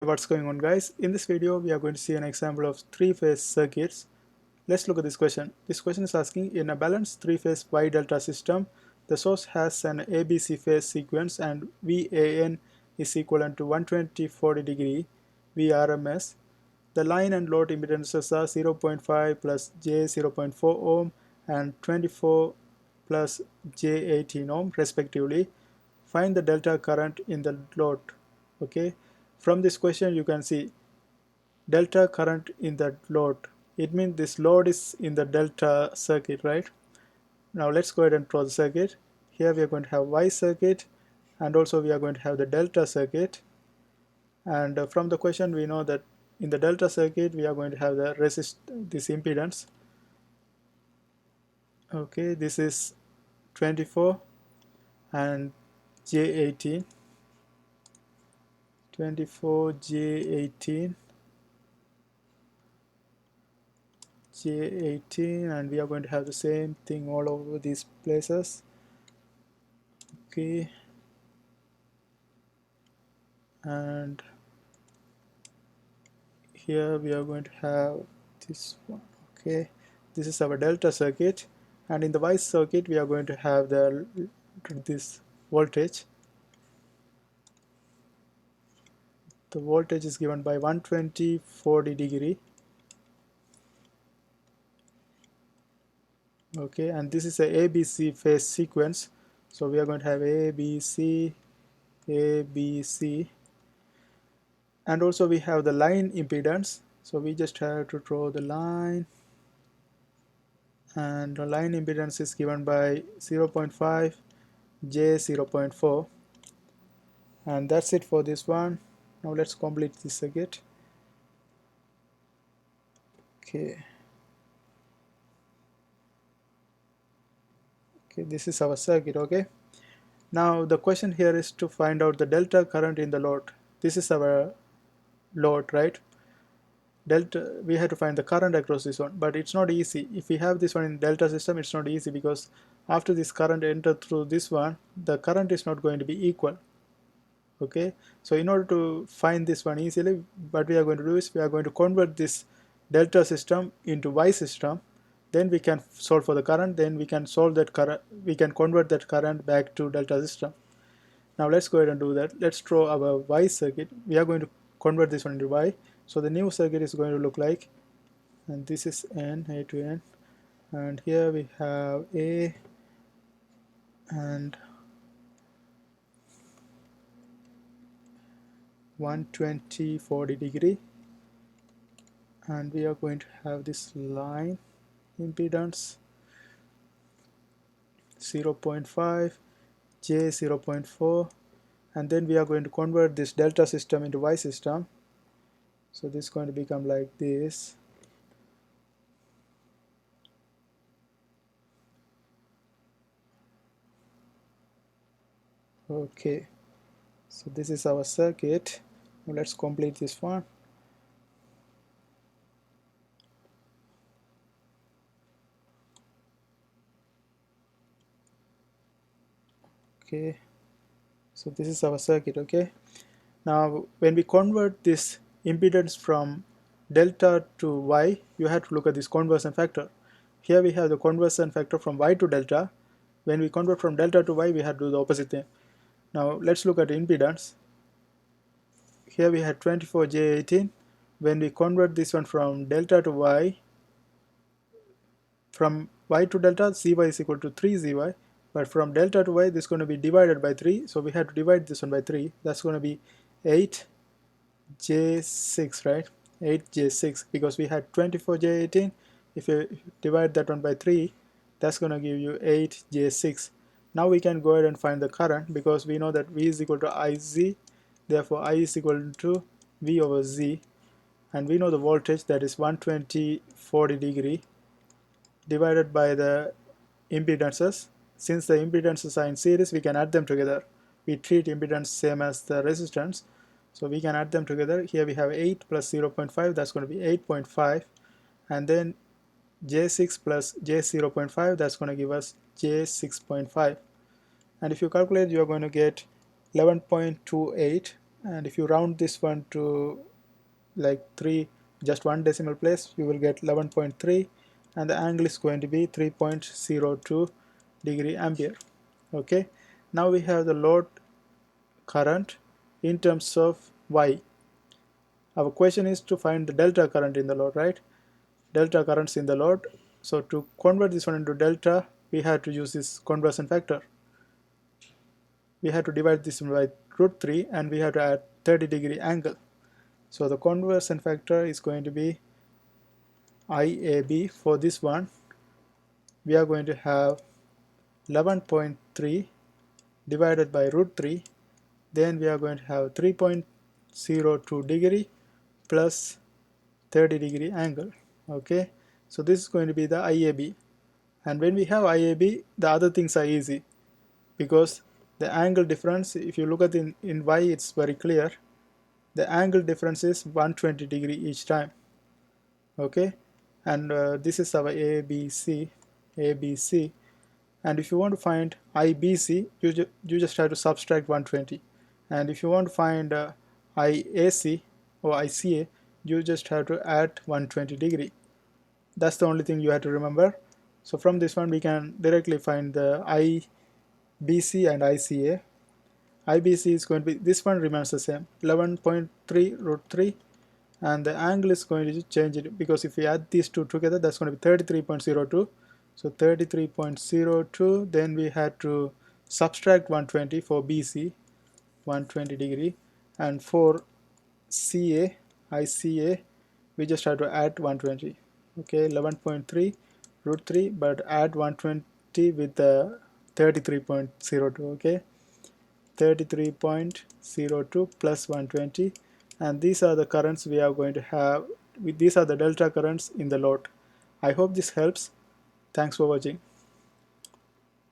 What's going on, guys? In this video we are going to see an example of three-phase circuits. Let's look at this question. This question is asking, in a balanced three-phase Y delta system, the source has an ABC phase sequence and VAN is equivalent to 120/40 degree VRMS. The line and load impedances are 0.5 plus J 0.4 ohm and 24 plus J 18 ohm respectively. Find the delta current in the load. Okay, from this question you can see delta current in the load. It means this load is in the delta circuit, right? Now let's go ahead and draw the circuit. Here we are going to have Y circuit, and also we are going to have the delta circuit. And from the question we know that in the delta circuit we are going to have the this impedance. Okay, this is 24 and J18, 24 J18, J18, and we are going to have the same thing all over these places. Okay, and here we are going to have this one. Okay, this is our delta circuit, and in the Y circuit we are going to have this voltage. The voltage is given by 120/40 degree. Okay, and this is a ABC phase sequence, so we are going to have ABC, ABC, and also we have the line impedance, so we just have to draw the line, and the line impedance is given by 0.5 J 0.4, and that's it for this one. Now let's complete this circuit. Okay, this is our circuit. Okay, now the question here is to find out the delta current in the load. This is our load, right? Delta, we have to find the current across this one, but it's not easy. If we have this one in delta system, it's not easy, because after this current enter through this one, the current is not going to be equal. Okay, so in order to find this one easily, what we are going to do is we are going to convert this delta system into Y system. Then we can solve for the current, then we can solve that current, we can convert that current back to delta system. Now let's go ahead and do that. Let's draw our Y circuit. We are going to convert this one into Y. So the new circuit is going to look like, and this is N, A to N, and here we have A and 120/40 degree, and we are going to have this line impedance 0.5 J 0.4, and then we are going to convert this delta system into Y system. So this is going to become like this. Okay, so this is our circuit. Now let's complete this one. Okay, so this is our circuit. Okay, now when we convert this impedance from delta to Y, you have to look at this conversion factor. Here we have the conversion factor from Y to delta. When we convert from delta to Y, we have to do the opposite thing. Now let's look at impedance. Here we had 24 J18. When we convert this one from delta to Y, from Y to delta, ZY is equal to 3ZY, but from delta to Y, this is going to be divided by 3, so we have to divide this one by 3. That's going to be 8J6, right? 8J6, because we had 24J18. If you divide that one by 3, that's going to give you 8J6. Now we can go ahead and find the current, because we know that V is equal to IZ, therefore I is equal to V over Z, and we know the voltage, that is 120/40 degree divided by the impedances. Since the impedances are in series, we can add them together. We treat impedance same as the resistance, so we can add them together. Here we have 8 plus 0.5, that's going to be 8.5, and then J6 plus J 0.5, that's going to give us J6.5, and if you calculate, you are going to get 11.28, and if you round this one to like 3, just one decimal place, you will get 11.3, and the angle is going to be 3.02 degree ampere. Okay, now we have the load current in terms of Y. Our question is to find the delta current in the load, right? Delta currents in the load. So to convert this one into delta, we have to use this conversion factor. We have to divide this by root 3 and we have to add 30 degree angle. So the conversion factor is going to be IAB. For this one, we are going to have 11.3 divided by root 3. Then we are going to have 3.02 degree plus 30 degree angle. Okay, so this is going to be the IAB. And when we have IAB, the other things are easy because the angle difference, if you look at in Y, it's very clear. The angle difference is 120 degree each time. Okay, and this is our ABC. And if you want to find IBC, you just have to subtract 120. And if you want to find IAC or ICA, you just have to add 120 degree. That's the only thing you have to remember. So from this one we can directly find the IBC and ICA. IBC is going to be, this one remains the same, 11.3 root 3, and the angle is going to change it because if we add these two together, that's going to be 33.02. So 33.02, then we had to subtract 120 for BC, 120 degree, and for CA, ICA, we just have to add 120. Okay, 11.3 root 3, but add 120 with the 33.02. Okay, 33.02 plus 120, and these are the currents we are going to have. These are the delta currents in the load. I hope this helps. Thanks for watching.